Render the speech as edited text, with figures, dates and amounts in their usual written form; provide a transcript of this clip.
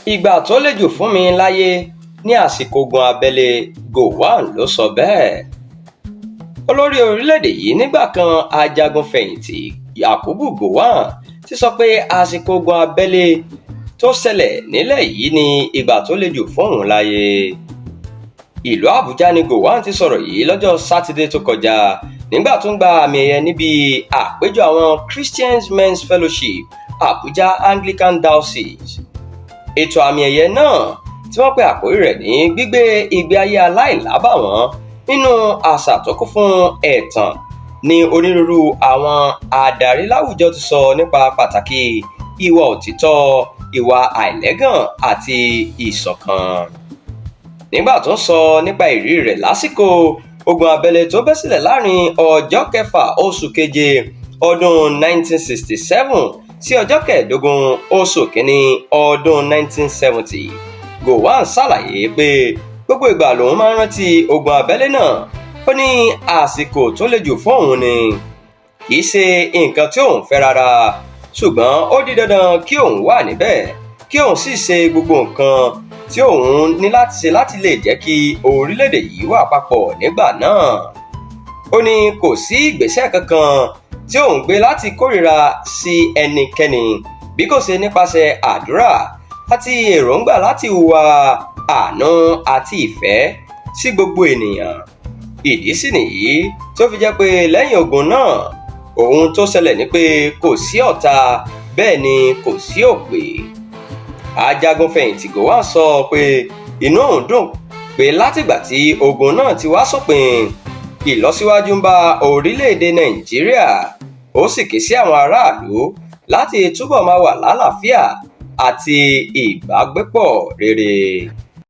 Ìgbà tó le jù fún mi láyé ní àsìkò ogun abẹlé Gowon ló sọ bẹ́ẹ̀. Olórí orílẹ̀-èdè yìí nígbà kan ajagun fẹ̀yìntì Yakubu Gowon ti sọ pé àsìkò ogun abẹ́lé tó ṣẹlẹ̀ nílẹ̀ yìí ni ìgbà tó le jù fún òun láyé. Ìlú Àbújá ni Gowon ti sọ̀rọ̀ yìí lọ́jọ́ Sátidé tó kọjá nígbà tó ń gba àmì ẹ̀yẹ níbi àpéjọ àwọn Christian Men's Fellowship Abuja Anglican Diocese. Ètò àmì ẹ̀yẹ náà tí wọ́n pe àkórí rẹ̀ ní gbígbé ìgbé ayé aláìlábàwọ́n nínú àṣà tó kún fún ẹ̀tàn ní onírúurú àwọn adarí láwùjọ ti sọ nípa pàtàkì ìwà òtítọ́, ìwà àìlẹ́gàn àti ìṣọ̀kan. Nígbà tó ń sọ nípa ìrírí rẹ̀ lásìkò ogun abẹ́lé tó bẹ́ sílẹ̀ láàrin ọjọ́ kẹfà oṣù keje ọdún 1967 sí ọjọ́ kẹẹ̀ẹ́dógún oṣù kínní ọdún 1970, Gowon ṣàlàyé pé gbogbo ìgbà lòun máa ń rántí ogun abẹ́lé náà. Ó ní àsìkò tó le jù fún òun ni kì í ṣe nǹkan tí òun fẹ́ rárá, ṣùgbọ́n ó di dandan kí òun wà níbẹ̀, kí òun sì ṣe gbogbo nǹkan tí òun ní láti ṣe láti lè jẹ́ kí orílẹ̀-èdè yìí wà papọ̀ nígbà náà. Ó ní kò sí ìgbésẹ̀ kankan tí òun gbé láti kórìíra sí ẹnikẹ́ni bí kò ṣe nípasẹ̀ àdúrà àti èròǹgbà láti hùwà àánú àti ìfẹ́ sí gbogbo ènìyàn. Ìdí sì nìyí tó fi jẹ́ pé lẹ́yìn ogun náà ohun tó ṣẹlẹ̀ ni pé kò sí ọ̀tá, bẹ́ẹ̀ ni kò sí òpè. Ajagun fẹ̀yìntì Gowon sọ pé inú òun dùn pé látìgbà tí ogun náà ti wá sópin, ìlọsíwájú ń bá orílẹ̀-èdè Nàìjíríà. Ó sì ké sí àwọn aráàlú láti túbọ̀ máa wà lálàáfíà àti ìbágbépọ̀ rere.